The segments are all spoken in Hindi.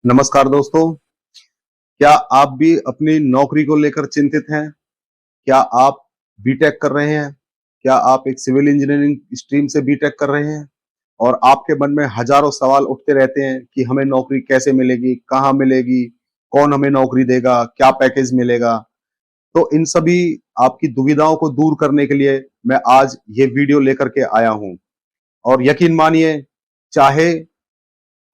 नमस्कार दोस्तों। क्या आप भी अपनी नौकरी को लेकर चिंतित हैं? क्या आप बीटेक कर रहे हैं? क्या आप एक सिविल इंजीनियरिंग स्ट्रीम से बीटेक कर रहे हैं और आपके मन में हजारों सवाल उठते रहते हैं कि हमें नौकरी कैसे मिलेगी, कहाँ मिलेगी, कौन हमें नौकरी देगा, क्या पैकेज मिलेगा? तो इन सभी आपकी दुविधाओं को दूर करने के लिए मैं आज ये वीडियो लेकर के आया हूं। और यकीन मानिए, चाहे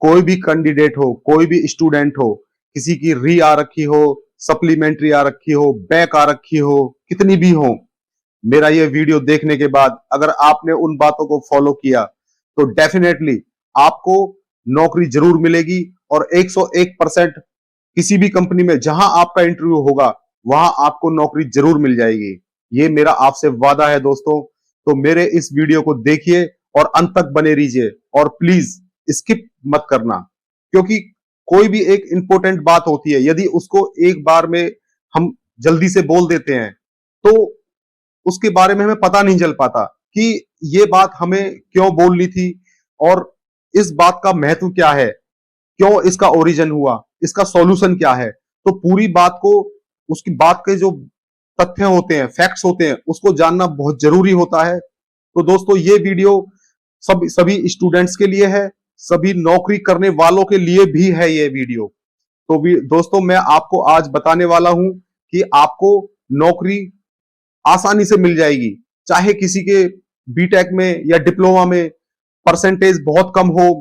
कोई भी कैंडिडेट हो, कोई भी स्टूडेंट हो, किसी की री आ रखी हो, सप्लीमेंट्री आ रखी हो, बैक आ रखी हो, कितनी भी हो, मेरा ये वीडियो देखने के बाद अगर आपने उन बातों को फॉलो किया तो डेफिनेटली आपको नौकरी जरूर मिलेगी। और 101% किसी भी कंपनी में जहां आपका इंटरव्यू होगा वहां आपको नौकरी जरूर मिल जाएगी। ये मेरा आपसे वादा है दोस्तों। तो मेरे इस वीडियो को देखिए और अंत तक बने रहिए और प्लीज स्किप मत करना, क्योंकि कोई भी एक इंपॉर्टेंट बात होती है, यदि उसको एक बार में हम जल्दी से बोल देते हैं तो उसके बारे में हमें पता नहीं चल पाता कि ये बात हमें क्यों बोलनी थी और इस बात का महत्व क्या है, क्यों इसका ओरिजिन हुआ, इसका सॉल्यूशन क्या है। तो पूरी बात को, उसकी बात के जो तथ्य होते हैं, फैक्ट्स होते हैं, उसको जानना बहुत जरूरी होता है। तो दोस्तों ये वीडियो सभी स्टूडेंट्स के लिए है, सभी नौकरी करने वालों के लिए भी है ये वीडियो। तो भी दोस्तों मैं आपको आज बताने वाला हूं कि आपको नौकरी आसानी से मिल जाएगी। चाहे किसी के बीटेक में या डिप्लोमा में परसेंटेज बहुत कम हो,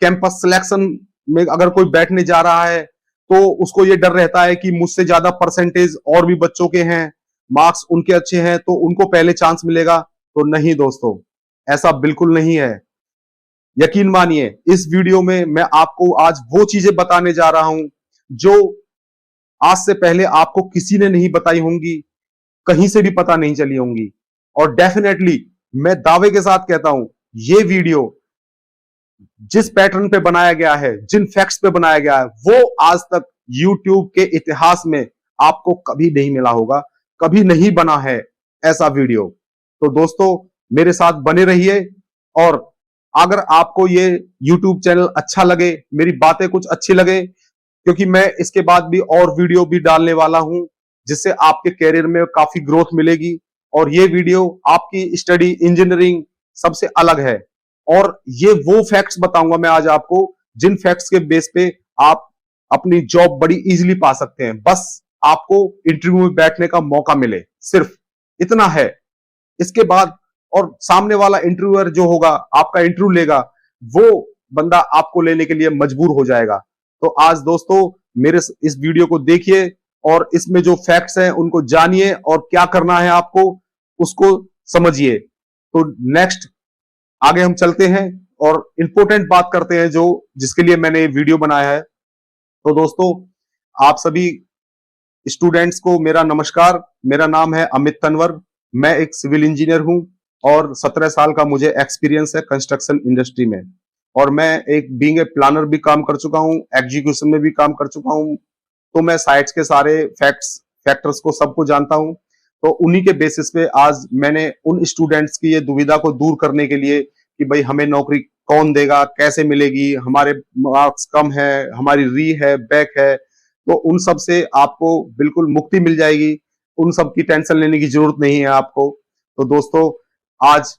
कैंपस सिलेक्शन में अगर कोई बैठने जा रहा है तो उसको ये डर रहता है कि मुझसे ज्यादा परसेंटेज और भी बच्चों के हैं, मार्क्स उनके अच्छे हैं तो उनको पहले चांस मिलेगा। तो नहीं दोस्तों, ऐसा बिल्कुल नहीं है। यकीन मानिए, इस वीडियो में मैं आपको आज वो चीजें बताने जा रहा हूं जो आज से पहले आपको किसी ने नहीं बताई होंगी, कहीं से भी पता नहीं चली होंगी। और डेफिनेटली मैं दावे के साथ कहता हूं, ये वीडियो जिस पैटर्न पे बनाया गया है, जिन फैक्ट्स पे बनाया गया है, वो आज तक यूट्यूब के इतिहास में आपको कभी नहीं मिला होगा, कभी नहीं बना है ऐसा वीडियो। तो दोस्तों मेरे साथ बने रहिए। और अगर आपको ये यूट्यूब चैनल अच्छा लगे, मेरी बातें कुछ अच्छी लगे, क्योंकि मैं इसके बाद भी और वीडियो भी डालने वाला हूं जिससे आपके कैरियर में काफी ग्रोथ मिलेगी। और ये वीडियो आपकी स्टडी इंजीनियरिंग सबसे अलग है। और ये वो फैक्ट्स बताऊंगा मैं आज आपको जिन फैक्ट्स के बेस पे आप अपनी जॉब बड़ी इजीली पा सकते हैं। बस आपको इंटरव्यू में बैठने का मौका मिले, सिर्फ इतना है। इसके बाद और सामने वाला इंटरव्यूअर जो होगा, आपका इंटरव्यू लेगा, वो बंदा आपको लेने के लिए मजबूर हो जाएगा। तो आज दोस्तों मेरे इस वीडियो को देखिए और इसमें जो फैक्ट्स हैं उनको जानिए और क्या करना है आपको उसको समझिए। तो नेक्स्ट आगे हम चलते हैं और इंपॉर्टेंट बात करते हैं जो जिसके लिए मैंने ये वीडियो बनाया है। तो दोस्तों आप सभी स्टूडेंट्स को मेरा नमस्कार। मेरा नाम है अमित तनवर। मैं एक सिविल इंजीनियर हूं और 17 साल का मुझे एक्सपीरियंस है कंस्ट्रक्शन इंडस्ट्री में। और मैं एक बीइंग ए प्लानर भी काम कर चुका हूं, एग्जीक्यूशन में भी काम कर चुका हूं। तो मैं साइट्स के सारे फैक्टर्स को सबको जानता हूं। तो उन्हीं के बेसिस पे आज मैंने उन स्टूडेंट्स की ये दुविधा को दूर करने के लिए कि भाई हमें नौकरी कौन देगा, कैसे मिलेगी, हमारे मार्क्स कम है, हमारी री है, बैक है, तो उन सब से आपको बिल्कुल मुक्ति मिल जाएगी। उन सब की टेंशन लेने की जरूरत नहीं है आपको। तो दोस्तों आज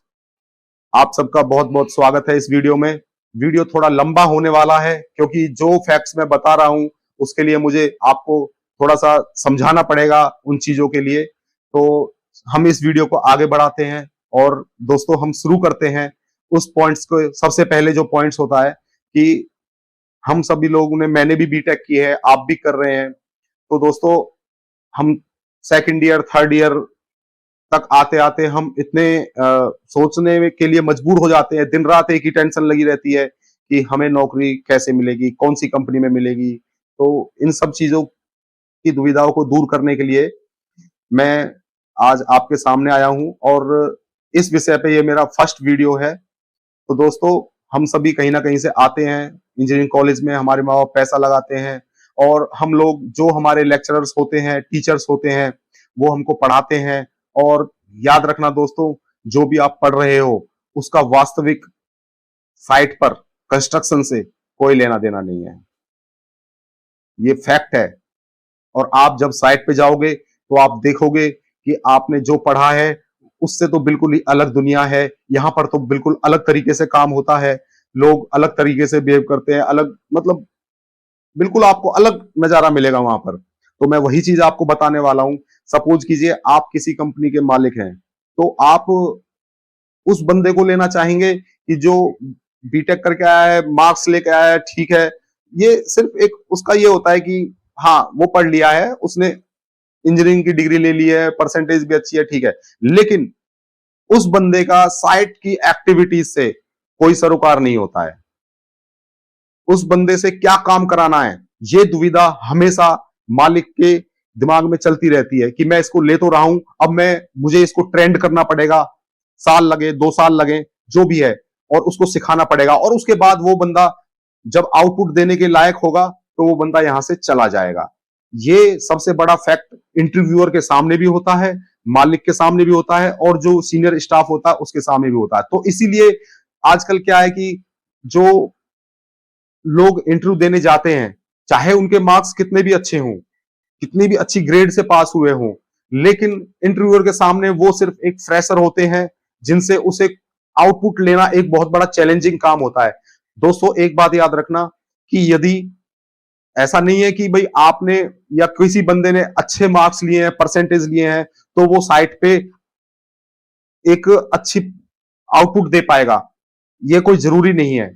आप सबका बहुत बहुत स्वागत है इस वीडियो में। वीडियो थोड़ा लंबा होने वाला है क्योंकि जो फैक्ट्स मैं बता रहा हूं उसके लिए मुझे आपको थोड़ा सा समझाना पड़ेगा उन चीजों के लिए। तो हम इस वीडियो को आगे बढ़ाते हैं और दोस्तों हम शुरू करते हैं उस पॉइंट्स को। सबसे पहले जो पॉइंट्स होता है कि हम सभी लोगों ने, मैंने भी बीटेक की है, आप भी कर रहे हैं। तो दोस्तों हम सेकंड ईयर थर्ड ईयर तक आते आते हम इतने सोचने के लिए मजबूर हो जाते हैं, दिन रात एक ही टेंशन लगी रहती है कि हमें नौकरी कैसे मिलेगी, कौन सी कंपनी में मिलेगी। तो इन सब चीजों की दुविधाओं को दूर करने के लिए मैं आज आपके सामने आया हूं और इस विषय पे ये मेरा फर्स्ट वीडियो है। तो दोस्तों हम सभी कहीं ना कहीं से आते हैं इंजीनियरिंग कॉलेज में, हमारे माँ बाप पैसा लगाते हैं और हम लोग, जो हमारे लेक्चरर्स होते हैं, टीचर्स होते हैं, वो हमको पढ़ाते हैं। और याद रखना दोस्तों, जो भी आप पढ़ रहे हो उसका वास्तविक साइट पर कंस्ट्रक्शन से कोई लेना देना नहीं है। ये फैक्ट है। और आप जब साइट पे जाओगे तो आप देखोगे कि आपने जो पढ़ा है उससे तो बिल्कुल ही अलग दुनिया है। यहाँ पर तो बिल्कुल अलग तरीके से काम होता है, लोग अलग तरीके से बिहेव करते हैं, अलग मतलब बिल्कुल आपको अलग नजारा मिलेगा वहां पर। तो मैं वही चीज आपको बताने वाला हूं। सपोज कीजिए आप किसी कंपनी के मालिक हैं, तो आप उस बंदे को लेना चाहेंगे कि जो बीटेक करके आया है, मार्क्स लेके आया है, ठीक है, ये सिर्फ एक उसका ये होता है कि हाँ वो पढ़ लिया है, उसने इंजीनियरिंग की डिग्री ले ली है, परसेंटेज भी अच्छी है, ठीक है, लेकिन उस बंदे का साइट की एक्टिविटीज से कोई सरोकार नहीं होता है। उस बंदे से क्या काम कराना है, ये दुविधा हमेशा मालिक के दिमाग में चलती रहती है कि मैं इसको ले तो रहा हूं, अब मुझे इसको ट्रेंड करना पड़ेगा, साल लगे 2 साल लगे जो भी है, और उसको सिखाना पड़ेगा, और उसके बाद वो बंदा जब आउटपुट देने के लायक होगा तो वो बंदा यहां से चला जाएगा। ये सबसे बड़ा फैक्ट इंटरव्यूअर के सामने भी होता है, मालिक के सामने भी होता है, और जो सीनियर स्टाफ होता है उसके सामने भी होता है। तो इसीलिए आजकल क्या है कि जो लोग इंटरव्यू देने जाते हैं, चाहे उनके मार्क्स कितने भी अच्छे हों, कितनी भी अच्छी ग्रेड से पास हुए हों, लेकिन इंटरव्यूअर के सामने वो सिर्फ एक फ्रेशर होते हैं, जिनसे उसे आउटपुट लेना एक बहुत बड़ा चैलेंजिंग काम होता है। दोस्तों एक बात याद रखना कि यदि ऐसा नहीं है कि भाई आपने या किसी बंदे ने अच्छे मार्क्स लिए हैं, परसेंटेज लिए हैं, तो वो साइट पे एक अच्छी आउटपुट दे पाएगा, ये कोई जरूरी नहीं है।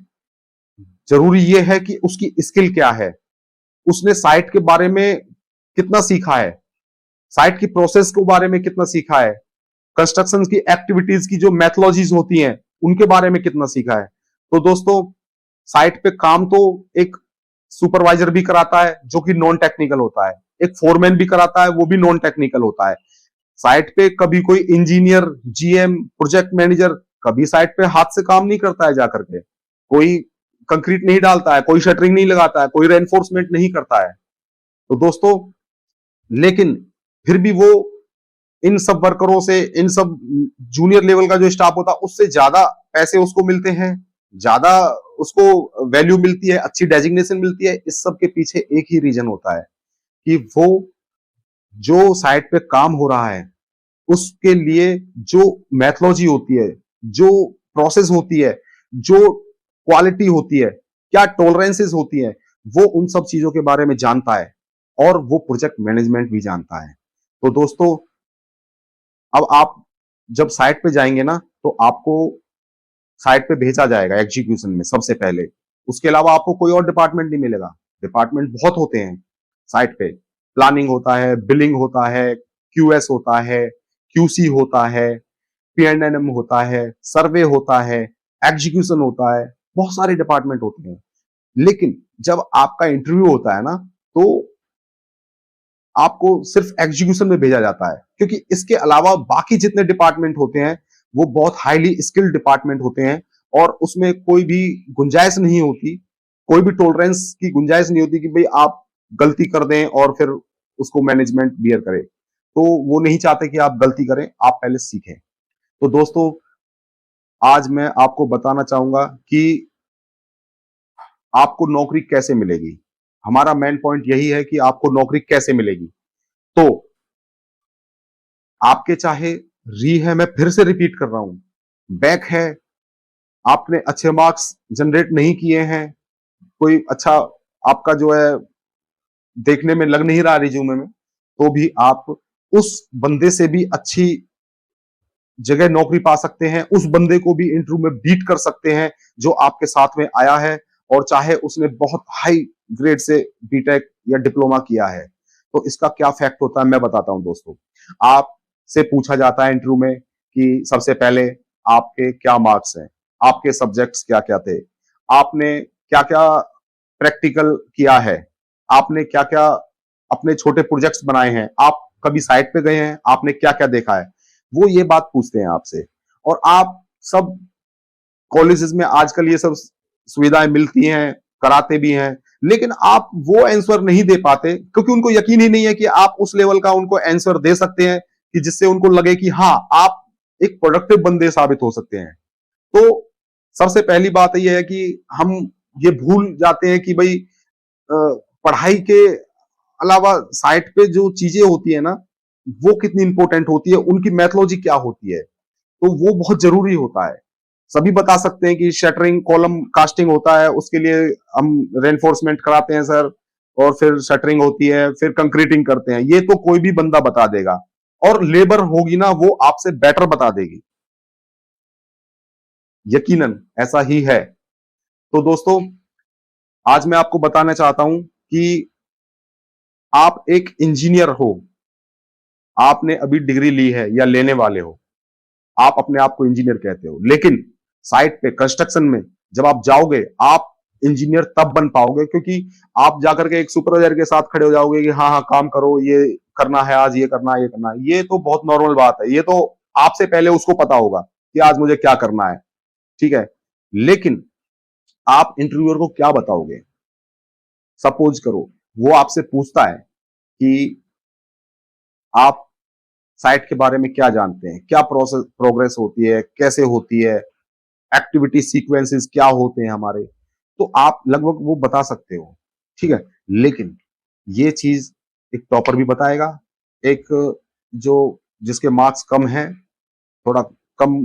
जरूरी ये है कि उसकी स्किल क्या है, उसने साइट के बारे में कितना सीखा है, साइट की प्रोसेस के बारे में कितना सीखा है, कंस्ट्रक्शन की एक्टिविटीज की जो मैथोलॉजीज होती हैं उनके बारे में कितना सीखा है। तो दोस्तों साइट पे काम तो एक सुपरवाइजर भी कराता है जो कि नॉन टेक्निकल होता है, एक फोरमैन भी कराता है वो भी नॉन टेक्निकल होता है। साइट पे कभी कोई इंजीनियर, जीएम, प्रोजेक्ट मैनेजर कभी साइट पे हाथ से काम नहीं करता है, जाकर के कोई कंक्रीट नहीं डालता है, कोई शटरिंग नहीं लगाता है, कोई रेनफोर्समेंट नहीं करता है। तो दोस्तों लेकिन फिर भी वो इन सब वर्करों से, इन सब जूनियर लेवल का जो स्टाफ होता है उससे ज्यादा पैसे उसको मिलते हैं, ज्यादा उसको वैल्यू मिलती है, अच्छी डेजिग्नेशन मिलती है। इस सब के पीछे एक ही रीजन होता है कि वो जो साइट पे काम हो रहा है उसके लिए जो मैथोलॉजी होती है, जो प्रोसेस होती है, जो क्वालिटी होती है, क्या टॉलरेंसेस होती है, वो उन सब चीजों के बारे में जानता है, और वो प्रोजेक्ट मैनेजमेंट भी जानता है। तो दोस्तों अब आप जब साइट पे जाएंगे ना, तो आपको साइट पे भेजा जाएगा एग्जीक्यूशन में सबसे पहले, उसके अलावा आपको कोई और डिपार्टमेंट नहीं मिलेगा। डिपार्टमेंट बहुत होते हैं साइट पे, प्लानिंग होता है, बिलिंग होता है, क्यूएस होता है, क्यूसी होता है, पीएनएनएम होता है, सर्वे होता है, एग्जीक्यूशन होता है, बहुत सारे डिपार्टमेंट होते हैं। लेकिन जब आपका इंटरव्यू होता है ना, तो आपको सिर्फ एग्जीक्यूशन में भेजा जाता है, क्योंकि इसके अलावा बाकी जितने डिपार्टमेंट होते हैं वो बहुत हाईली स्किल्ड डिपार्टमेंट होते हैं, और उसमें कोई भी गुंजाइश नहीं होती, कोई भी टॉलरेंस की गुंजाइश नहीं होती कि भाई आप गलती कर दें और फिर उसको मैनेजमेंट बियर करे। तो वो नहीं चाहते कि आप गलती करें, आप पहले सीखें। तो दोस्तों आज मैं आपको बताना चाहूंगा कि आपको नौकरी कैसे मिलेगी। हमारा मेन पॉइंट यही है कि आपको नौकरी कैसे मिलेगी। तो आपके चाहे री है, मैं फिर से रिपीट कर रहा हूं, बैक है, आपने अच्छे मार्क्स जनरेट नहीं किए हैं, कोई अच्छा आपका जो है देखने में लग नहीं रहा रिज्यूमे में, तो भी आप उस बंदे से भी अच्छी जगह नौकरी पा सकते हैं, उस बंदे को भी इंटरव्यू में बीट कर सकते हैं जो आपके साथ में आया है, और चाहे उसने बहुत हाई ग्रेड से बीटेक या डिप्लोमा किया है। तो इसका क्या फैक्ट होता है मैं बताता हूं दोस्तों। आपसे पूछा जाता है इंटरव्यू में कि सबसे पहले आपके क्या मार्क्स हैं, आपके सब्जेक्ट्स क्या क्या थे, आपने क्या क्या प्रैक्टिकल किया है, आपने क्या क्या अपने छोटे प्रोजेक्ट्स बनाए हैं, आप कभी साइट पे गए हैं, आपने क्या क्या देखा है, वो ये बात पूछते हैं आपसे। और आप सब कॉलेजेस में आजकल ये सब सुविधाएं मिलती हैं, कराते भी हैं, लेकिन आप वो आंसर नहीं दे पाते क्योंकि उनको यकीन ही नहीं है कि आप उस लेवल का उनको आंसर दे सकते हैं कि जिससे उनको लगे कि हाँ आप एक प्रोडक्टिव बंदे साबित हो सकते हैं। तो सबसे पहली बात यह है कि हम ये भूल जाते हैं कि भाई पढ़ाई के अलावा साइट पे जो चीजें होती है ना, वो कितनी इंपॉर्टेंट होती है, उनकी मैथोलॉजी क्या होती है, तो वो बहुत जरूरी होता है। सभी बता सकते हैं कि शटरिंग कॉलम कास्टिंग होता है, उसके लिए हम रेनफोर्समेंट कराते हैं सर, और फिर शटरिंग होती है, फिर कंक्रीटिंग करते हैं, ये तो कोई भी बंदा बता देगा, और लेबर होगी ना वो आपसे बेटर बता देगी, यकीनन ऐसा ही है। तो दोस्तों, आज मैं आपको बताना चाहता हूं कि आप एक इंजीनियर हो, आपने अभी डिग्री ली है या लेने वाले हो, आप अपने आप को इंजीनियर कहते हो, लेकिन साइट पे कंस्ट्रक्शन में जब आप जाओगे, आप इंजीनियर तब बन पाओगे क्योंकि आप जाकर के एक सुपरवाइजर के साथ खड़े हो जाओगे कि हाँ हाँ काम करो, ये करना है आज, ये करना है, ये करना है, ये तो बहुत नॉर्मल बात है, ये तो आपसे पहले उसको पता होगा कि आज मुझे क्या करना है, ठीक है। लेकिन आप इंटरव्यूअर को क्या बताओगे? सपोज करो वो आपसे पूछता है कि आप साइट के बारे में क्या जानते हैं, क्या प्रोसेस प्रोग्रेस होती है, कैसे होती है, एक्टिविटी सीक्वेंसेस क्या होते हैं हमारे, तो आप लगभग वो बता सकते हो, ठीक है। लेकिन ये चीज एक टॉपर भी बताएगा, एक जो जिसके मार्क्स कम है, थोड़ा कम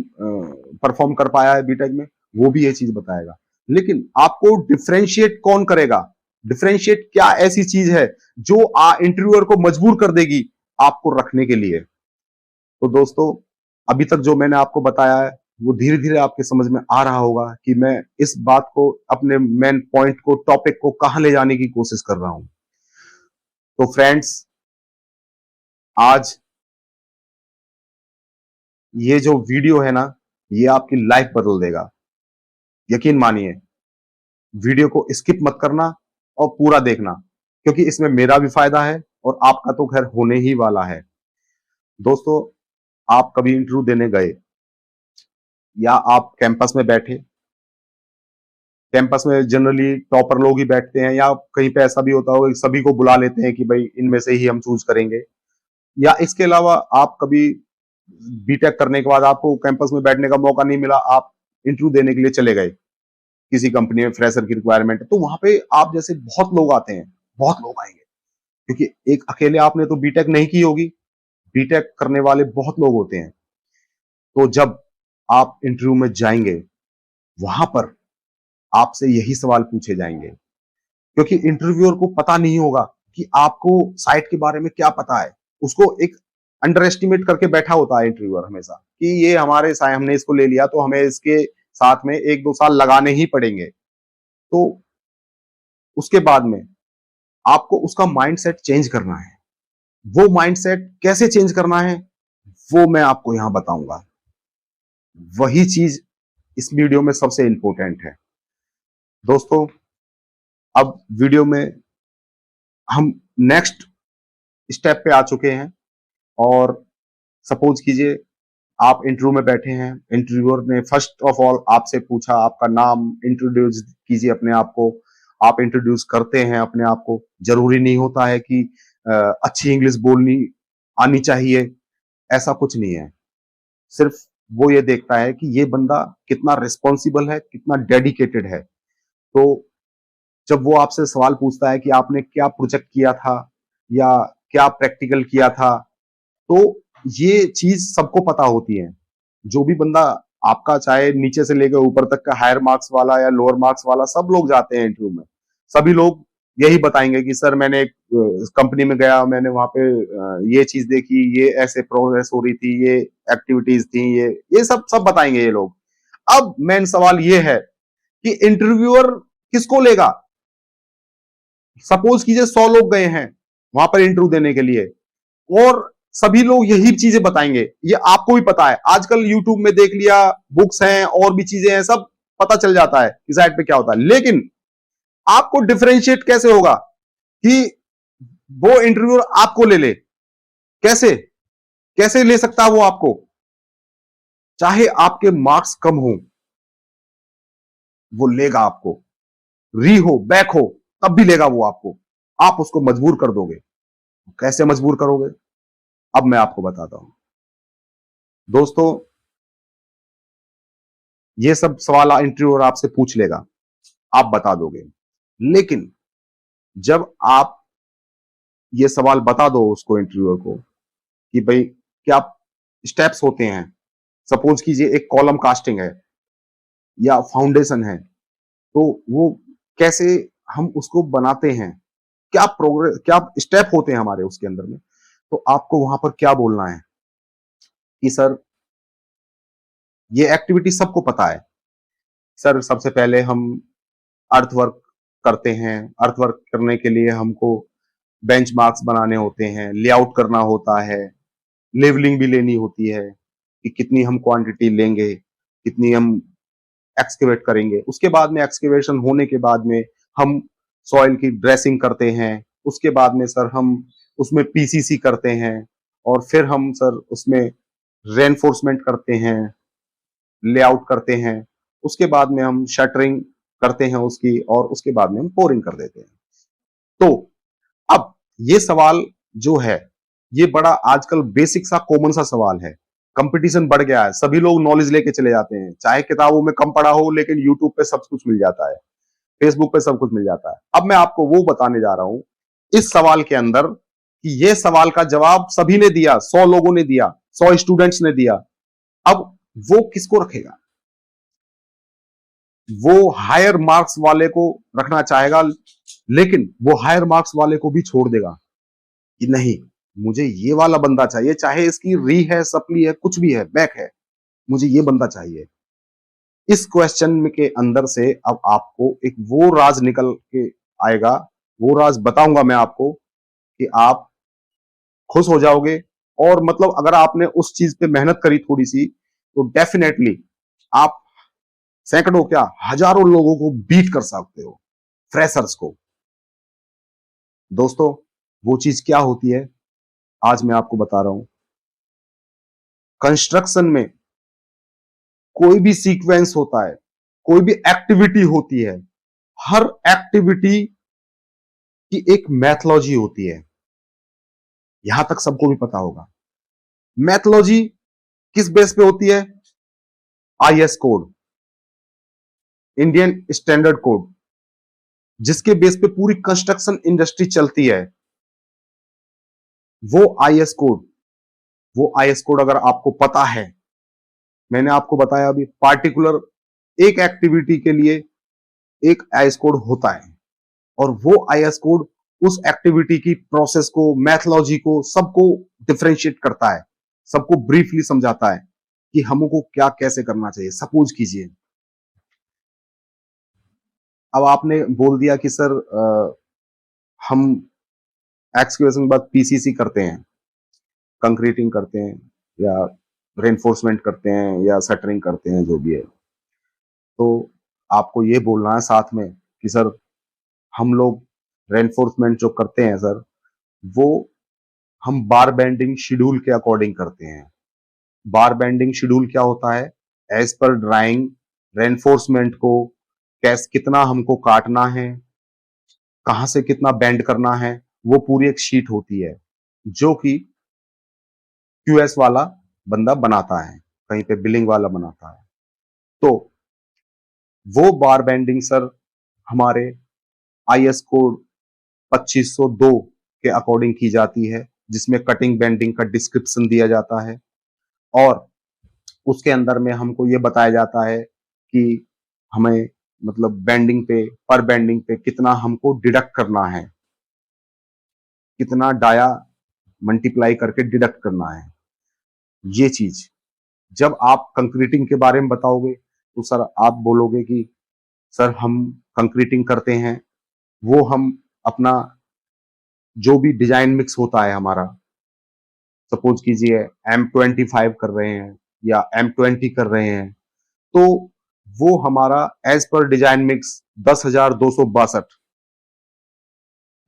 परफॉर्म कर पाया है बीटेक में, वो भी ये चीज बताएगा। लेकिन आपको डिफरेंशिएट कौन करेगा? डिफरेंशिएट क्या ऐसी चीज है जो इंटरव्यूअर को मजबूर कर देगी आपको रखने के लिए? तो दोस्तों, अभी तक जो मैंने आपको बताया है वो धीरे धीरे आपके समझ में आ रहा होगा कि मैं इस बात को, अपने मेन पॉइंट को, टॉपिक को कहां ले जाने की कोशिश कर रहा हूं। तो फ्रेंड्स, आज ये जो वीडियो है ना, ये आपकी लाइफ बदल देगा, यकीन मानिए। वीडियो को स्किप मत करना और पूरा देखना, क्योंकि इसमें मेरा भी फायदा है और आपका तो खैर होने ही वाला है। दोस्तों, आप कभी इंटरव्यू देने गए या आप कैंपस में बैठे, कैंपस में जनरली टॉपर लोग ही बैठते हैं, या कहीं पे ऐसा भी होता होगा कि सभी को बुला लेते हैं कि भाई इनमें से ही हम चूज करेंगे, या इसके अलावा आप कभी बीटेक करने के बाद आपको कैंपस में बैठने का मौका नहीं मिला, आप इंटरव्यू देने के लिए चले गए किसी कंपनी में, फ्रेशर की रिक्वायरमेंट है, तो वहां पे आप जैसे बहुत लोग आते हैं, बहुत लोग आएंगे, क्योंकि एक अकेले आपने तो बीटेक नहीं की होगी, बीटेक करने वाले बहुत लोग होते हैं। तो जब आप इंटरव्यू में जाएंगे, वहां पर आपसे यही सवाल पूछे जाएंगे, क्योंकि इंटरव्यूअर को पता नहीं होगा कि आपको साइट के बारे में क्या पता है। उसको एक अंडर एस्टिमेट करके बैठा होता है इंटरव्यूअर हमेशा, कि ये हमारे हमने इसको ले लिया तो हमें इसके साथ में 1-2 साल लगाने ही पड़ेंगे। तो उसके बाद में आपको उसका माइंडसेट चेंज करना है। वो माइंडसेट कैसे चेंज करना है, वो मैं आपको यहां बताऊंगा। वही चीज इस वीडियो में सबसे इंपॉर्टेंट है। दोस्तों, अब वीडियो में हम नेक्स्ट स्टेप पे आ चुके हैं, और सपोज कीजिए आप इंटरव्यू में बैठे हैं, इंटरव्यूअर ने फर्स्ट ऑफ ऑल आपसे पूछा आपका नाम, इंट्रोड्यूस कीजिए अपने आप को। आप इंट्रोड्यूस करते हैं अपने आप को, जरूरी नहीं होता है कि अच्छी इंग्लिश बोलनी आनी चाहिए, ऐसा कुछ नहीं है। सिर्फ वो ये देखता है कि ये बंदा कितना रिस्पॉन्सिबल है, कितना डेडिकेटेड है। तो जब वो आपसे सवाल पूछता है कि आपने क्या प्रोजेक्ट किया था या क्या प्रैक्टिकल किया था, तो ये चीज सबको पता होती है। जो भी बंदा आपका, चाहे नीचे से लेकर ऊपर तक का, हायर मार्क्स वाला या लोअर मार्क्स वाला, सब लोग जाते हैं इंटरव्यू में, सभी लोग यही बताएंगे कि सर मैंने एक कंपनी में गया, मैंने वहां पे ये चीज देखी, ये ऐसे प्रोग्रेस हो रही थी, ये एक्टिविटीज थी, ये सब सब बताएंगे ये लोग। अब मेन सवाल ये है कि इंटरव्यूअर किसको लेगा? सपोज कीजिए 100 लोग गए हैं वहां पर इंटरव्यू देने के लिए, और सभी लोग यही चीजें बताएंगे। ये आपको भी पता है, आजकल यूट्यूब में देख लिया, बुक्स हैं और भी चीजें हैं, सब पता चल जाता है कि साइट पे क्या होता है। लेकिन आपको डिफरेंशिएट कैसे होगा कि वो इंटरव्यूअर आपको ले ले? कैसे कैसे ले सकता है वो आपको? चाहे आपके मार्क्स कम हो, वो लेगा आपको, री हो बैक हो, तब भी लेगा वो आपको। आप उसको मजबूर कर दोगे। कैसे मजबूर करोगे? अब मैं आपको बताता हूं। दोस्तों, ये सब सवाल इंटरव्यूअर आपसे पूछ लेगा, आप बता दोगे, लेकिन जब आप ये सवाल बता दो उसको, इंटरव्यूअर को, कि भाई क्या स्टेप्स होते हैं, सपोज कीजिए एक कॉलम कास्टिंग है या फाउंडेशन है, तो वो कैसे हम उसको बनाते हैं, क्या प्रोग्रेस, क्या स्टेप होते हैं हमारे उसके अंदर में, तो आपको वहां पर क्या बोलना है कि सर ये एक्टिविटी सबको पता है। सर सबसे पहले हम अर्थवर्क करते हैं, अर्थवर्क करने के लिए हमको बेंचमार्क्स बनाने होते हैं, लेआउट करना होता है, लेवलिंग भी लेनी होती है कि कितनी हम क्वांटिटी लेंगे, कितनी हम एक्सकेवेट करेंगे। उसके बाद में एक्सकेवेशन होने के बाद में हम सॉइल की ड्रेसिंग करते हैं। उसके बाद में सर हम उसमें पीसीसी करते हैं और फिर हम सर उसमें रेनफोर्समेंट करते हैं, लेआउट करते हैं। उसके बाद में हम शटरिंग करते हैं उसकी, और उसके बाद में हम पोरिंग कर देते हैं। तो अब ये सवाल जो है, ये बड़ा आजकल बेसिक सा कॉमन सा सवाल है। कंपटीशन बढ़ गया है, सभी लोग नॉलेज लेके चले जाते हैं, चाहे किताबों में कम पढ़ा हो, लेकिन यूट्यूब पे सब कुछ मिल जाता है, फेसबुक पे सब कुछ मिल जाता है। अब मैं आपको वो बताने जा रहा हूं इस सवाल के अंदर कि ये सवाल का जवाब सभी ने दिया, 100 लोगों ने दिया, 100 स्टूडेंट्स ने दिया। अब वो किसको रखेगा? वो हायर मार्क्स वाले को रखना चाहेगा, लेकिन वो हायर मार्क्स वाले को भी छोड़ देगा कि नहीं, मुझे ये वाला बंदा चाहिए, चाहे इसकी री है, सप्ली है, कुछ भी है, बैक है, मुझे ये बंदा चाहिए। इस क्वेश्चन के अंदर से अब आपको एक वो राज निकल के आएगा, वो राज बताऊंगा मैं आपको कि आप खुश हो जाओगे। और मतलब अगर आपने उस चीज पे मेहनत करी थोड़ी सी, तो डेफिनेटली आप सैकड़ों क्या हजारों लोगों को बीट कर सकते हो, फ्रेशर्स को। दोस्तों, वो चीज क्या होती है आज मैं आपको बता रहा हूं। कंस्ट्रक्शन में कोई भी सीक्वेंस होता है, कोई भी एक्टिविटी होती है, हर एक्टिविटी की एक मैथोलॉजी होती है। यहां तक सबको भी पता होगा। मैथोलॉजी किस बेस पे होती है? IS code, Indian standard code, जिसके बेस पे पूरी कंस्ट्रक्शन इंडस्ट्री चलती है। वो आईएस कोड, वो आईएस कोड अगर आपको पता है, मैंने आपको बताया अभी, पार्टिकुलर एक एक्टिविटी के लिए एक आईएस कोड होता है, और वो आईएस कोड उस एक्टिविटी की प्रोसेस को, मैथोलॉजी को, सबको डिफरेंशिएट करता है, सबको ब्रीफली समझाता है कि हमको क्या कैसे करना चाहिए। सपोज कीजिए अब आपने बोल दिया कि सर हम एक्सकेवेशन के बाद पीसीसी करते हैं, कंक्रीटिंग करते हैं, या रेनफोर्समेंट करते हैं, या शटरिंग करते हैं, जो भी है। तो आपको ये बोलना है साथ में कि सर हम लोग रेनफोर्समेंट जो करते हैं सर, वो हम बार बेंडिंग शेड्यूल के अकॉर्डिंग करते हैं। बार बेंडिंग शेड्यूल क्या होता है? एज पर ड्राइंग रेनफोर्समेंट को कैस कितना हमको काटना है, कहां से कितना बेंड करना है, वो पूरी एक शीट होती है जो कि क्यूएस वाला बंदा बनाता है, कहीं पे बिलिंग वाला बनाता है। तो वो बार बेंडिंग सर हमारे आईएस कोड 2502 के अकॉर्डिंग की जाती है, जिसमें कटिंग बेंडिंग का डिस्क्रिप्शन दिया जाता है, और उसके अंदर में हमको ये बताया जाता है कि हमें मतलब बेंडिंग पे, पर बेंडिंग पे कितना हमको डिडक्ट करना है, कितना डाया मल्टीप्लाई करके डिडक्ट करना है। ये चीज जब आप कंक्रीटिंग के बारे में बताओगे, तो सर आप बोलोगे कि सर हम कंक्रीटिंग करते हैं, वो हम अपना जो भी डिजाइन मिक्स होता है हमारा, सपोज कीजिए M25 कर रहे हैं या M20 कर रहे हैं, तो वो हमारा as per design mix 10,262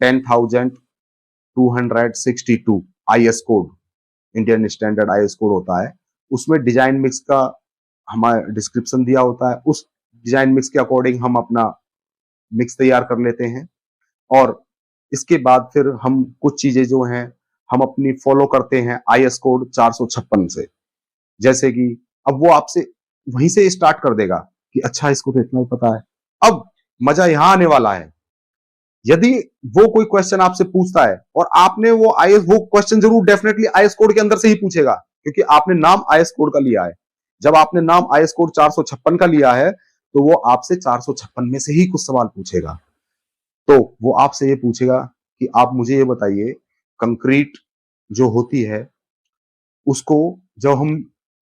10,262 IS code, Indian standard IS code होता है। उसमें डिजाइन मिक्स का हमारा डिस्क्रिप्शन दिया होता है। उस डिजाइन मिक्स के अकॉर्डिंग हम अपना मिक्स तैयार कर लेते हैं, और इसके बाद फिर हम कुछ चीजें जो हैं हम अपनी फॉलो करते हैं आईएस कोड 456 से। जैसे कि अब वो आपसे वहीं से स्टार्ट कर देगा कि अच्छा इसको तो इतना ही पता है। अब मजा यहां आने वाला है। यदि वो कोई क्वेश्चन आपसे पूछता है और आपने वो आईएएस, वो क्वेश्चन जरूर डेफिनेटली आईएएस कोड के अंदर से ही पूछेगा, क्योंकि आपने नाम आईएएस कोड का लिया है। जब आपने नाम आईएएस कोड 456 का लिया है, तो वो आपसे 456 में से ही कुछ सवाल पूछेगा। तो वो आपसे ये पूछेगा कि आप मुझे ये बताइए, कंक्रीट जो होती है उसको जब हम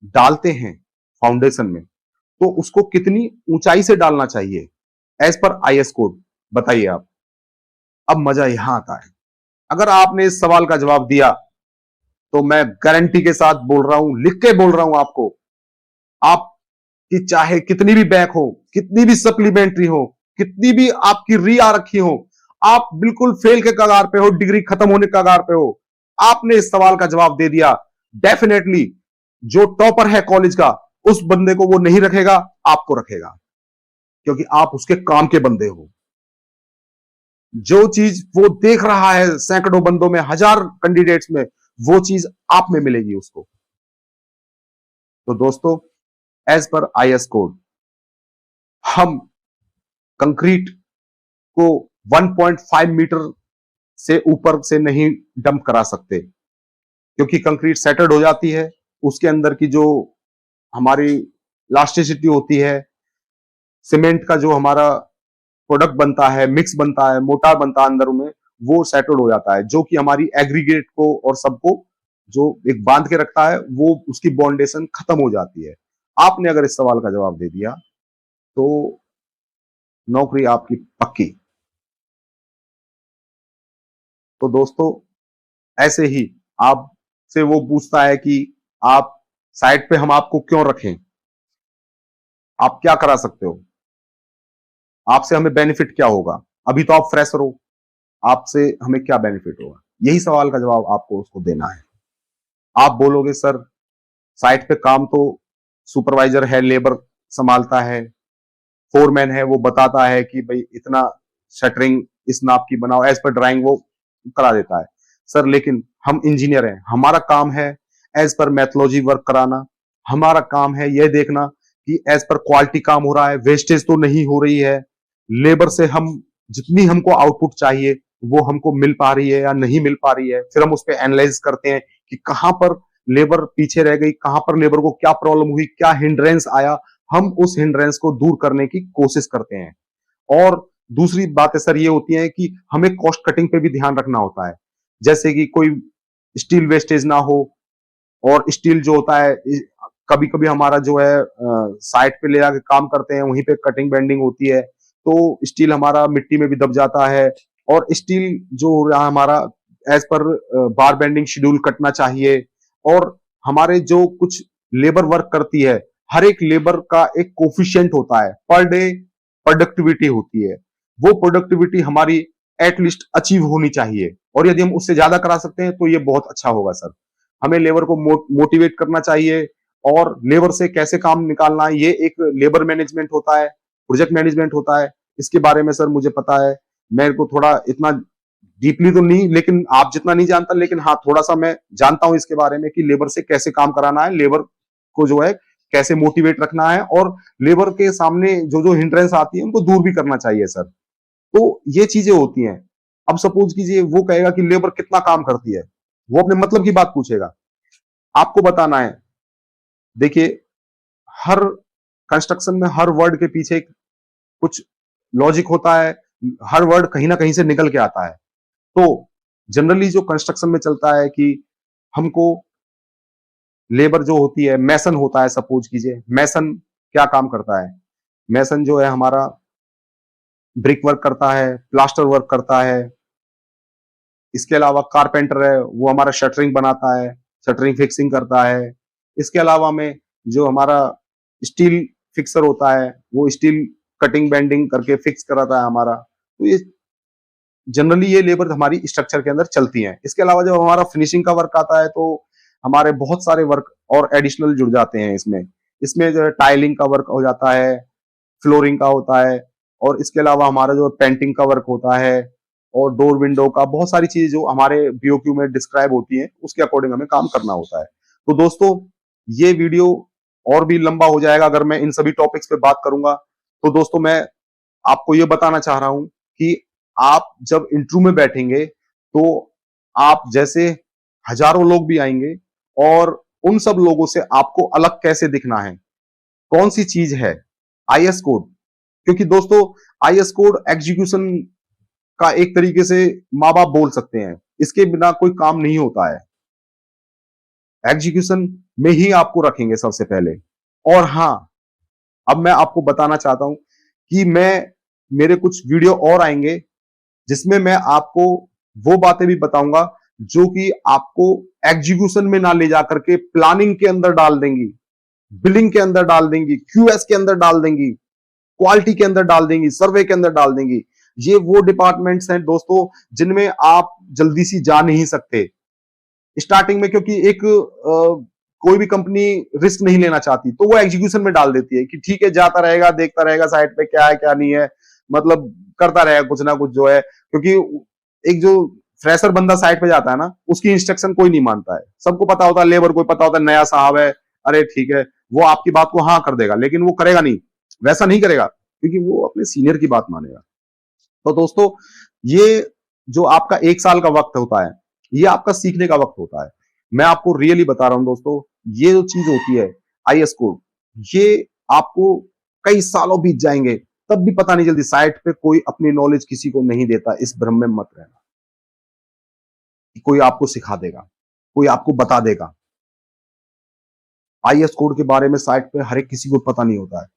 डालते हैं फाउंडेशन में, तो उसको कितनी ऊंचाई से डालना चाहिए एज पर आईएएस कोड, बताइए आप। अब मजा यहां आता है। अगर आपने इस सवाल का जवाब दिया, तो मैं गारंटी के साथ बोल रहा हूं, लिख के बोल रहा हूं आपको, आपकी चाहे कितनी भी बैक हो, कितनी भी सप्लीमेंट्री हो, कितनी भी आपकी री आ रखी हो, आप बिल्कुल फेल के कगार पे हो, डिग्री खत्म होने के कगार पे हो, आपने इस सवाल का जवाब दे दिया, डेफिनेटली जो टॉपर है कॉलेज का, उस बंदे को वो नहीं रखेगा, आपको रखेगा, क्योंकि आप उसके काम के बंदे हो। जो चीज वो देख रहा है सैकड़ों बंदों में, हजार कैंडिडेट्स में, वो चीज आप में मिलेगी उसको। तो दोस्तों, एज पर आईएएस कोड हम कंक्रीट को 1.5 मीटर से ऊपर से नहीं डंप करा सकते, क्योंकि कंक्रीट सेटल्ड हो जाती है, उसके अंदर की जो हमारी इलास्टिसिटी होती है, सीमेंट का जो हमारा प्रोडक्ट बनता है, मिक्स बनता है, मोटार बनता है अंदर में, वो सेटल्ड हो जाता है, जो कि हमारी एग्रीगेट को और सबको जो एक बांध के रखता है, वो उसकी बाउंडेशन खत्म हो जाती है। आपने अगर इस सवाल का जवाब दे दिया, तो नौकरी आपकी पक्की। तो दोस्तों, ऐसे ही आपसे वो पूछता है कि आप साइट पे हम आपको क्यों रखें, आप क्या करा सकते हो, आपसे हमें बेनिफिट क्या होगा, अभी तो आप फ्रेशर हो, आपसे हमें क्या बेनिफिट होगा, यही सवाल का जवाब आपको उसको देना है। आप बोलोगे सर, साइट पे काम तो सुपरवाइजर है, लेबर संभालता है, फोरमैन है, वो बताता है कि भाई इतना शटरिंग इस नाप की बनाओ, एज पर ड्राइंग वो करा देता है। सर लेकिन हम इंजीनियर हैं, हमारा काम है एज पर मैथोलॉजी वर्क कराना, हमारा काम है यह देखना कि एज पर क्वालिटी काम हो रहा है, वेस्टेज तो नहीं हो रही है, लेबर से हम जितनी हमको आउटपुट चाहिए वो हमको मिल पा रही है या नहीं मिल पा रही है। फिर हम उस पर एनालाइज करते हैं कि कहां पर लेबर पीछे रह गई, कहां पर लेबर को क्या प्रॉब्लम हुई, क्या हिंड्रेंस आया, हम उस हिंड्रेंस को दूर करने की कोशिश करते हैं। और दूसरी बातें सर ये होती है कि हमें कॉस्ट कटिंग पे भी ध्यान रखना होता है, जैसे कि कोई स्टील वेस्टेज ना हो, और स्टील जो होता है, कभी कभी हमारा जो है साइट पे ले जाके काम करते हैं, वहीं पे कटिंग बेंडिंग होती है, तो स्टील हमारा मिट्टी में भी दब जाता है, और स्टील जो हो रहा है हमारा एज पर बार बेंडिंग शेड्यूल कटना चाहिए। और हमारे जो कुछ लेबर वर्क करती है, हर एक लेबर का एक कोफिशिएंट होता है, पर डे प्रोडक्टिविटी होती है, वो प्रोडक्टिविटी हमारी एटलीस्ट अचीव होनी चाहिए, और यदि हम उससे ज्यादा करा सकते हैं तो ये बहुत अच्छा होगा सर। हमें लेबर को मोटिवेट करना चाहिए, और लेबर से कैसे काम निकालना है, ये एक लेबर मैनेजमेंट होता है, प्रोजेक्ट मैनेजमेंट होता है, इसके बारे में सर मुझे पता है। मेरे को थोड़ा इतना डीपली तो नहीं, लेकिन आप जितना नहीं जानता, लेकिन हाँ थोड़ा सा मैं जानता हूं इसके बारे में कि लेबर से कैसे काम कराना है, लेबर को जो है कैसे मोटिवेट रखना है, और लेबर के सामने जो जो हिंड्रेंस आती है उनको दूर भी करना चाहिए सर। तो ये चीजें होती हैं। अब सपोज कीजिए वो कहेगा कि लेबर कितना काम करती है, वो अपने मतलब की बात पूछेगा, आपको बताना है। देखिए, हर कंस्ट्रक्शन में हर वर्ड के पीछे कुछ लॉजिक होता है, हर वर्ड कहीं ना कहीं से निकल के आता है। तो जनरली जो कंस्ट्रक्शन में चलता है कि हमको लेबर जो होती है, मैसन होता है, सपोज कीजिए मैसन क्या काम करता है, मैसन जो है हमारा ब्रिक वर्क करता है, प्लास्टर वर्क करता है, इसके अलावा कारपेंटर है, वो हमारा शटरिंग बनाता है, शटरिंग फिक्सिंग करता है। इसके अलावा में जो हमारा स्टील फिक्सर होता है, वो स्टील कटिंग बेंडिंग करके फिक्स कराता है हमारा। तो ये जनरली ये लेबर हमारी स्ट्रक्चर के अंदर चलती हैं। इसके अलावा जब हमारा फिनिशिंग का वर्क आता है, तो हमारे बहुत सारे वर्क और एडिशनल जुड़ जाते हैं इसमें। इसमें जो है टाइलिंग का वर्क हो जाता है, फ्लोरिंग का होता है, और इसके अलावा हमारा जो पेंटिंग का वर्क होता है, और डोर विंडो का, बहुत सारी चीजें जो हमारे बीओक्यू में डिस्क्राइब होती हैं, उसके अकॉर्डिंग हमें काम करना होता है। तो दोस्तों, ये वीडियो और भी लंबा हो जाएगा अगर मैं इन सभी टॉपिक्स पे बात करूंगा। तो दोस्तों, मैं आपको ये बताना चाह रहा हूं कि आप जब इंटरव्यू में बैठेंगे तो आप जैसे हजारों लोग भी आएंगे और उन सब लोगों से आपको अलग कैसे दिखना है, कौन सी चीज है आईएस कोड। क्योंकि दोस्तों आईएस कोड एग्जीक्यूशन का एक तरीके से माँ बाप बोल सकते हैं, इसके बिना कोई काम नहीं होता है। एग्जीक्यूशन में ही आपको रखेंगे सबसे पहले। और हाँ, अब मैं आपको बताना चाहता हूं कि मेरे कुछ वीडियो और आएंगे जिसमें मैं आपको वो बातें भी बताऊंगा जो कि आपको एग्जीक्यूशन में ना ले जाकर के प्लानिंग के अंदर डाल देंगी, बिलिंग के अंदर डाल देंगी, क्यूएस के अंदर डाल देंगी, क्वालिटी के अंदर डाल देंगी, सर्वे के अंदर डाल देंगी। ये वो डिपार्टमेंट्स हैं दोस्तों जिनमें आप जल्दी सी जा नहीं सकते स्टार्टिंग में, क्योंकि एक कोई भी कंपनी रिस्क नहीं लेना चाहती तो वो एग्जीक्यूशन में डाल देती है कि ठीक है जाता रहेगा, देखता रहेगा साइट पे क्या है क्या नहीं है, मतलब करता रहेगा कुछ ना कुछ जो है। क्योंकि एक जो फ्रेशर बंदा साइट पे जाता है ना, उसकी इंस्ट्रक्शन कोई नहीं मानता है। सबको पता होता है, लेबर को पता होता है नया साहब है, अरे ठीक है, वो आपकी बात को हाँ कर देगा, लेकिन वो करेगा नहीं, वैसा नहीं करेगा, क्योंकि वो अपने सीनियर की बात मानेगा। तो दोस्तों ये जो आपका 1 साल का वक्त होता है, ये आपका सीखने का वक्त होता है। मैं आपको रियली बता रहा हूं दोस्तों, ये जो चीज होती है आईएस कोड, ये आपको कई सालों बीत जाएंगे तब भी पता नहीं जल्दी। साइट पे कोई अपनी नॉलेज किसी को नहीं देता, इस भ्रम में मत रहना कि कोई आपको सिखा देगा, कोई आपको बता देगा। आईएस कोड के बारे में साइट पे हर एक किसी को पता नहीं होता है,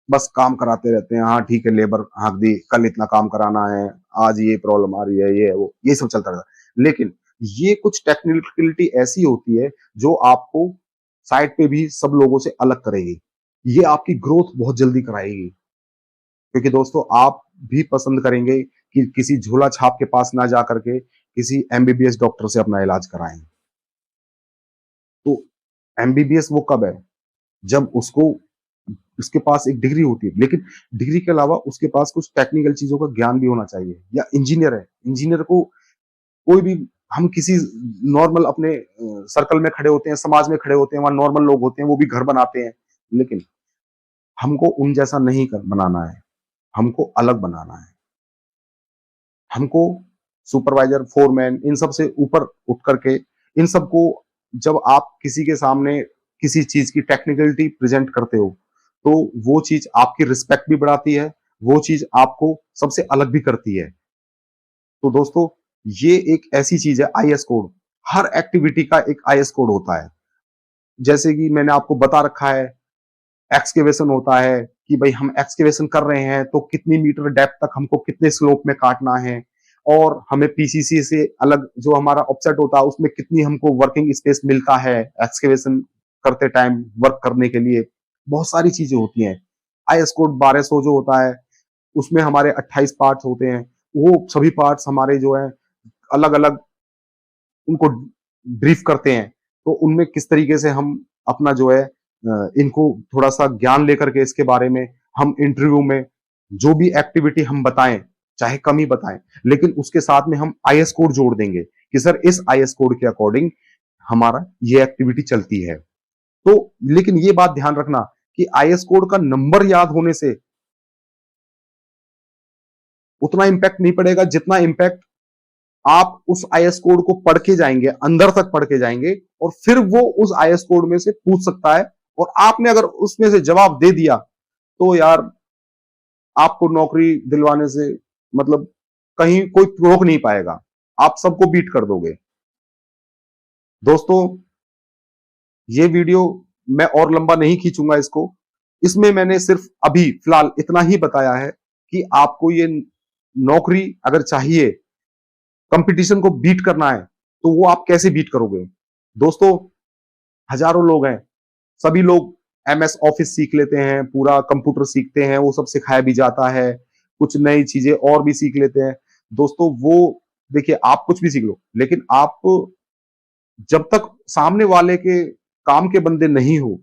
बस काम कराते रहते हैं। हाँ ठीक है, लेबर हाँक दी, कल इतना काम कराना है, आज ये प्रॉब्लम आ रही है, ये वो, ये सब चलता रहता है। लेकिन ये कुछ टेक्निकलिटी ऐसी होती है जो आपको साइट पे भी सब लोगों से अलग करेगी। ये आपकी ग्रोथ बहुत जल्दी कराएगी, क्योंकि दोस्तों आप भी पसंद करेंगे कि किसी झोला छाप के पास ना जा करके किसी एमबीबीएस डॉक्टर से अपना इलाज कराएं। तो एमबीबीएस वो कब है, जब उसके पास एक डिग्री होती है, लेकिन डिग्री के अलावा उसके पास कुछ टेक्निकल चीजों का ज्ञान भी होना चाहिए। या इंजीनियर है, इंजीनियर को कोई भी, हम किसी नॉर्मल अपने सर्कल में खड़े होते हैं, समाज में खड़े होते हैं, वहां नॉर्मल लोग होते हैं, वो भी घर बनाते हैं, लेकिन हमको उन जैसा नहीं बनाना है, हमको अलग बनाना है। हमको सुपरवाइजर, फोरमैन, इन सब से ऊपर उठ करके, इन सबको जब आप किसी के सामने किसी चीज की टेक्निकलिटी प्रेजेंट करते हो तो वो चीज आपकी रिस्पेक्ट भी बढ़ाती है, वो चीज आपको सबसे अलग भी करती है। तो दोस्तों ये एक ऐसी चीज है आईएस कोड, हर एक्टिविटी का एक आईएस कोड होता है। जैसे कि मैंने आपको बता रखा है, एक्सकेवेशन होता है कि भाई हम एक्सकेवेशन कर रहे हैं तो कितनी मीटर डेप्थ तक हमको कितने स्लोप में काटना है, और हमें पीसीसी से अलग जो हमारा ऑफसेट होता है उसमें कितनी हमको वर्किंग स्पेस मिलता है एक्सकेवेशन करते टाइम वर्क करने के लिए। बहुत सारी चीजें होती हैं। आईएस कोड 1200 जो होता है उसमें हमारे 28 पार्ट्स होते हैं, वो सभी पार्ट्स हमारे जो है अलग अलग उनको ब्रीफ करते हैं। तो उनमें किस तरीके से हम अपना जो है इनको थोड़ा सा ज्ञान लेकर के इसके बारे में हम इंटरव्यू में जो भी एक्टिविटी हम बताएं, चाहे कम ही बताएं, लेकिन उसके साथ में हम आईएस कोड जोड़ देंगे कि सर इस आईएस कोड के अकॉर्डिंग हमारा ये एक्टिविटी चलती है। तो लेकिन ये बात ध्यान रखना कि आईएस कोड का नंबर याद होने से उतना इंपैक्ट नहीं पड़ेगा जितना इंपैक्ट आप उस आईएस कोड को पढ़ के जाएंगे, अंदर तक पढ़ के जाएंगे, और फिर वो उस आईएस कोड में से पूछ सकता है, और आपने अगर उसमें से जवाब दे दिया तो यार आपको नौकरी दिलवाने से मतलब कहीं कोई रोक नहीं पाएगा, आप सबको बीट कर दोगे। दोस्तों ये वीडियो मैं और लंबा नहीं खींचूंगा इसको, इसमें मैंने सिर्फ अभी फिलहाल इतना ही बताया है कि आपको ये नौकरी अगर चाहिए, कंपटीशन को बीट करना है, तो वो आप कैसे बीट करोगे। दोस्तों हजारों लोग हैं, सभी लोग एमएस ऑफिस सीख लेते हैं, पूरा कंप्यूटर सीखते हैं, वो सब सिखाया भी जाता है, कुछ नई चीजें और भी सीख लेते हैं। दोस्तों वो देखिए, आप कुछ भी सीख लो, लेकिन आप जब तक सामने वाले के काम के बंदे नहीं हो,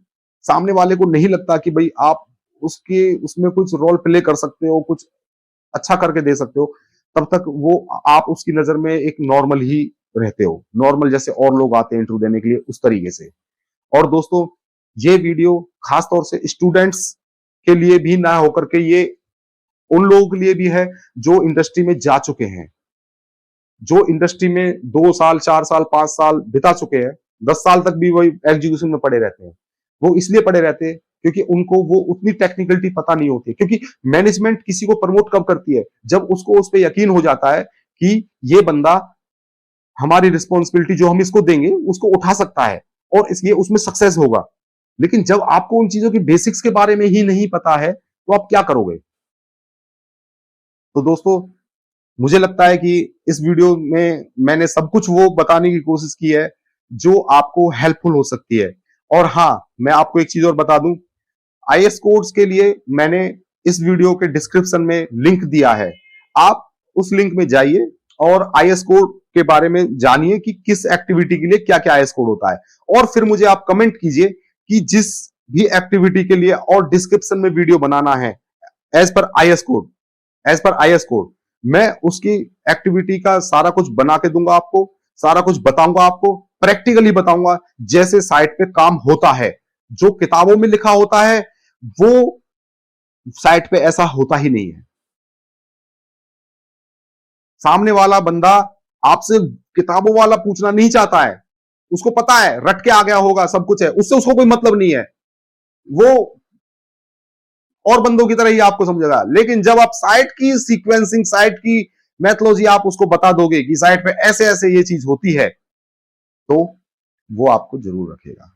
सामने वाले को नहीं लगता कि भाई आप उसके उसमें कुछ रोल प्ले कर सकते हो, कुछ अच्छा करके दे सकते हो, तब तक वो आप उसकी नजर में एक नॉर्मल ही रहते हो, नॉर्मल जैसे और लोग आते हैं इंटरव्यू देने के लिए उस तरीके से। और दोस्तों ये वीडियो खास तौर से स्टूडेंट्स के लिए भी ना होकर के ये उन लोगों के लिए भी है जो इंडस्ट्री में जा चुके हैं, जो इंडस्ट्री में 2 साल 4 साल 5 साल बिता चुके हैं, 10 साल तक भी वही एग्जीक्यूशन में पड़े रहते हैं। वो इसलिए पड़े रहते हैं क्योंकि उनको वो उतनी टेक्निकलिटी पता नहीं होती, क्योंकि मैनेजमेंट किसी को प्रमोट कब करती है, जब उसको उस पर यकीन हो जाता है कि ये बंदा हमारी रिस्पॉन्सिबिलिटी जो हम इसको देंगे उसको उठा सकता है और ये उसमें सक्सेस होगा। लेकिन जब आपको उन चीजों की बेसिक्स के बारे में ही नहीं पता है तो आप क्या करोगे? तो दोस्तों, मुझे लगता है कि इस वीडियो में मैंने सब कुछ वो बताने की कोशिश की है जो आपको हेल्पफुल हो सकती है। और हाँ, मैं आपको एक चीज और बता दूं, आईएएस कोर्स के लिए मैंने इस वीडियो के डिस्क्रिप्शन में लिंक दिया है। आप उस लिंक में जाइए और आईएएस कोड के बारे में जानिए कि किस एक्टिविटी के लिए क्या क्या आईएएस कोड होता है, और फिर मुझे आप कमेंट कीजिए कि जिस भी एक्टिविटी के लिए और डिस्क्रिप्शन में वीडियो बनाना है as per IAS code, as per IAS code, मैं उसकी एक्टिविटी का सारा कुछ बना के दूंगा आपको, सारा कुछ बताऊंगा आपको, प्रैक्टिकली बताऊंगा जैसे साइट पे काम होता है। जो किताबों में लिखा होता है वो साइट पे ऐसा होता ही नहीं है। सामने वाला बंदा आपसे किताबों वाला पूछना नहीं चाहता है, उसको पता है रट के आ गया होगा, सब कुछ है, उससे उसको कोई मतलब नहीं है, वो और बंदों की तरह ही आपको समझेगा। लेकिन जब आप साइट की सीक्वेंसिंग, साइट की मैथोलॉजी आप उसको बता दोगे कि साइट पे ऐसे ऐसे ये चीज होती है, तो वो आपको जरूर रखेगा।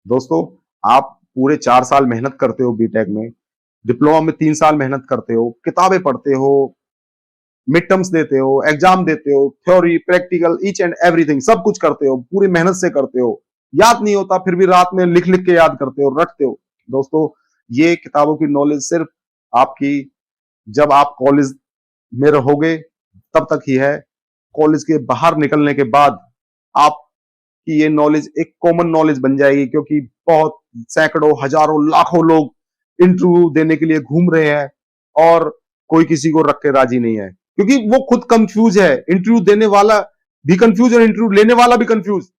दोस्तों, आप पूरे 4 साल मेहनत करते हो बीटेक में, डिप्लोमा में 3 साल मेहनत करते हो, किताबें पढ़ते हो, मिड टर्म्स देते हो, एग्जाम देते हो, theory practical each and everything सब कुछ करते हो, पूरी मेहनत से करते हो, याद नहीं होता फिर भी रात में लिख लिख के याद करते हो, रटते हो। दोस्तों, ये किताबों की नॉलेज सिर्फ आपकी जब आप कॉलेज में रहोगे तब तक ही है। कॉलेज के बाहर निकलने के बाद आपकी ये नॉलेज एक कॉमन नॉलेज बन जाएगी, क्योंकि बहुत सैकड़ों हजारों लाखों लोग इंटरव्यू देने के लिए घूम रहे हैं और कोई किसी को रख के राजी नहीं है, क्योंकि वो खुद कंफ्यूज है, इंटरव्यू देने वाला भी कंफ्यूज और इंटरव्यू लेने वाला भी कंफ्यूज।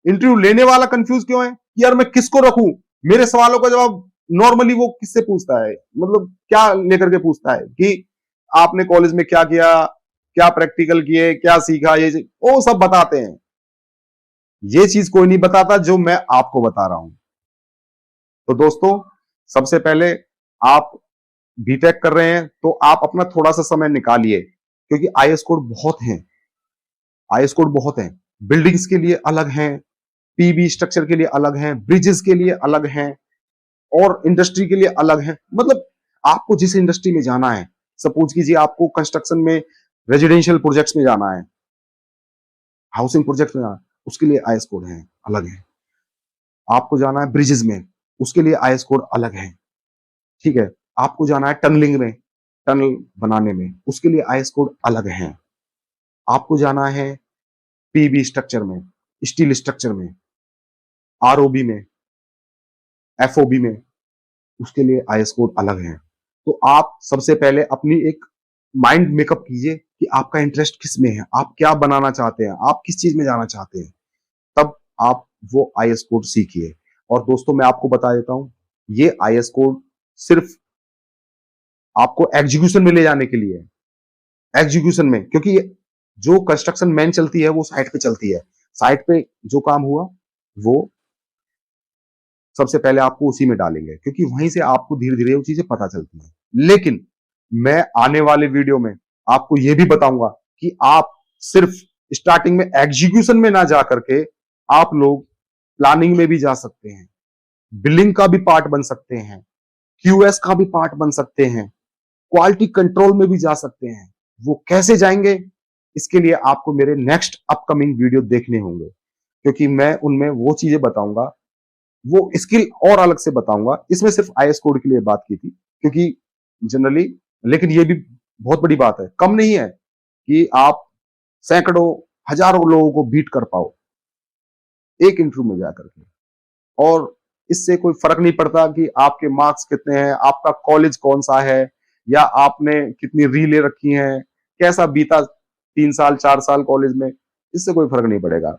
इंटरव्यू लेने वाला कंफ्यूज क्यों है कि यार मैं किसको रखूं, मेरे सवालों का जवाब नॉर्मली वो किससे पूछता है, मतलब क्या लेकर के पूछता है कि आपने कॉलेज में क्या किया, क्या प्रैक्टिकल किए, क्या सीखा, ये वो सब बताते हैं। ये चीज कोई नहीं बताता जो मैं आपको बता रहा हूं। तो दोस्तों, सबसे पहले आप बीटेक कर रहे हैं तो आप अपना थोड़ा सा समय निकालिए, क्योंकि आईएएस कोड बहुत हैं, आईएएस कोड बहुत हैं। बिल्डिंग्स के लिए अलग हैं, पीबी स्ट्रक्चर के लिए अलग हैं, ब्रिजेस के लिए अलग हैं, और इंडस्ट्री के लिए अलग हैं। मतलब आपको जिस इंडस्ट्री में जाना है, सपोज कीजिए आपको कंस्ट्रक्शन में, रेजिडेंशियल प्रोजेक्ट्स में जाना है, हाउसिंग प्रोजेक्ट में जाना है, उसके लिए आईएएस कोड है, अलग है। आपको जाना है ब्रिजेस में, उसके लिए आईएएस कोड अलग है, ठीक है। आपको जाना है टनलिंग में, टनल बनाने में, उसके लिए आईएएस कोड अलग है। आपको जाना है पीबी स्ट्रक्चर में, स्टील स्ट्रक्चर में, आरओबी में, एफओबी में, उसके लिए आईएएस कोड अलग है। तो आप सबसे पहले अपनी एक माइंड मेकअप कीजिए कि आपका इंटरेस्ट किस में है, आप क्या बनाना चाहते हैं, आप किस चीज में जाना चाहते हैं, तब आप वो आईएएस कोड सीखिए। और दोस्तों, मैं आपको बता देता हूं, ये आईएएस कोड सिर्फ आपको एग्जीक्यूशन में ले जाने के लिए है, एग्जीक्यूशन में, क्योंकि जो कंस्ट्रक्शन मैन चलती है वो साइट पे चलती है, साइट पे जो काम हुआ वो सबसे पहले आपको उसी में डालेंगे, क्योंकि वहीं से आपको धीरे धीरे वो चीजें पता चलती हैं। लेकिन मैं आने वाले वीडियो में आपको यह भी बताऊंगा कि आप सिर्फ स्टार्टिंग में एग्जीक्यूशन में ना जा करके आप लोग प्लानिंग में भी जा सकते हैं, बिलिंग का भी पार्ट बन सकते हैं, क्यूएस का भी पार्ट बन सकते हैं, क्वालिटी कंट्रोल में भी जा सकते हैं। वो कैसे जाएंगे, इसके लिए आपको मेरे नेक्स्ट अपकमिंग वीडियो देखने होंगे, क्योंकि मैं उनमें वो चीजें बताऊंगा, वो स्किल और अलग से बताऊंगा। इसमें सिर्फ आईएएस कोड के लिए बात की थी, क्योंकि जनरली, लेकिन ये भी बहुत बड़ी बात है, कम नहीं है कि आप सैकड़ों हजारों लोगों को बीट कर पाओ एक इंटरव्यू में जाकर के। और इससे कोई फर्क नहीं पड़ता कि आपके मार्क्स कितने हैं, आपका कॉलेज कौन सा है, या आपने कितनी रीले रखी हैं, कैसा बीता 3 साल 4 साल कॉलेज में, इससे कोई फर्क नहीं पड़ेगा,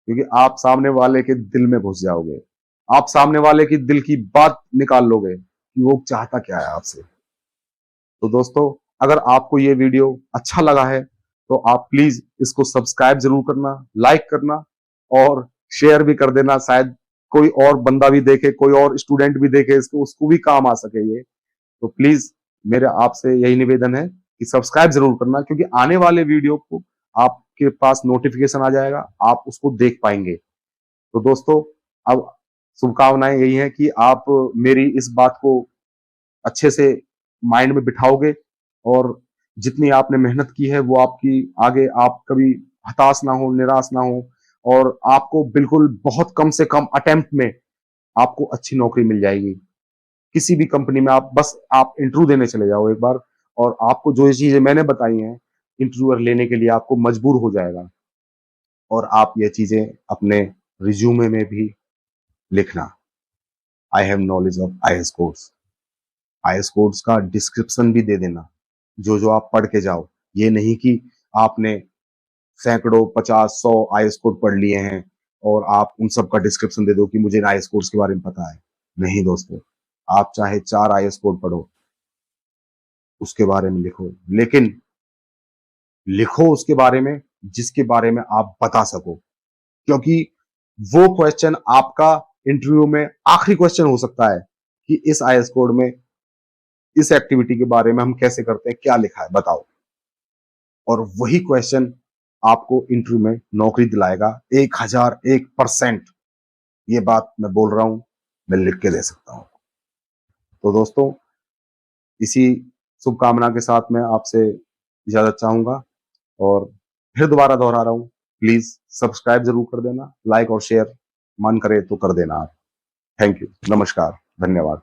क्योंकि आप सामने वाले के दिल में घुस जाओगे, आप सामने वाले की दिल की बात निकाल लोगे, कि वो चाहता क्या है आपसे। तो दोस्तों, अगर आपको ये वीडियो अच्छा लगा है तो आप प्लीज इसको सब्सक्राइब जरूर करना, लाइक करना और शेयर भी कर देना। शायद कोई और बंदा भी देखे, कोई और स्टूडेंट भी देखे इसको, उसको भी काम आ सके ये। तो प्लीज मेरा आपसे यही निवेदन है कि सब्सक्राइब जरूर करना, क्योंकि आने वाले वीडियो को आपके पास नोटिफिकेशन आ जाएगा, आप उसको देख पाएंगे। तो दोस्तों, अब शुभकामनाएं यही है कि आप मेरी इस बात को अच्छे से माइंड में बिठाओगे और जितनी आपने मेहनत की है वो आपकी आगे, आप कभी हताश ना हो, निराश ना हो, और आपको बिल्कुल बहुत कम से कम अटेम्प्ट में आपको अच्छी नौकरी मिल जाएगी किसी भी कंपनी में। आप बस आप इंटरव्यू देने चले जाओ एक बार, और आपको जो ये चीजें मैंने बताई हैं इंटरव्यूअर लेने के लिए आपको मजबूर हो जाएगा, और आप ये चीजें अपने रिज्यूमे में भी लिखना। I have knowledge of IAS course. IAS course का डिस्क्रिप्शन भी दे देना, जो जो आप पढ़ के जाओ। ये नहीं कि आपने सैकड़ों, 50, 100 आईएएस कोड पढ़ लिए हैं और आप उन सब का डिस्क्रिप्शन दे दो कि मुझे आईएएस कोर्स के बारे में पता है। नहीं दोस्तों, आप चाहे 4 आईएएस कोड पढ़ो, उसके बारे में लिखो, लेकिन लिखो उसके बारे में जिसके बारे में आप बता सको, क्योंकि वो क्वेश्चन आपका इंटरव्यू में आखिरी क्वेश्चन हो सकता है कि इस आईएएस कोड में इस एक्टिविटी के बारे में हम कैसे करते हैं, क्या लिखा है बताओ। और वही क्वेश्चन आपको इंटरव्यू में नौकरी दिलाएगा 1001%। ये बात मैं बोल रहा हूं, मैं लिख के दे सकता हूं। तो दोस्तों, इसी शुभकामना के साथ मैं आपसे इजाजत चाहूंगा, और फिर दोबारा दोहरा रहा हूं, प्लीज सब्सक्राइब जरूर कर देना, लाइक और शेयर मन करे तो कर देना आप। थैंक यू, नमस्कार, धन्यवाद।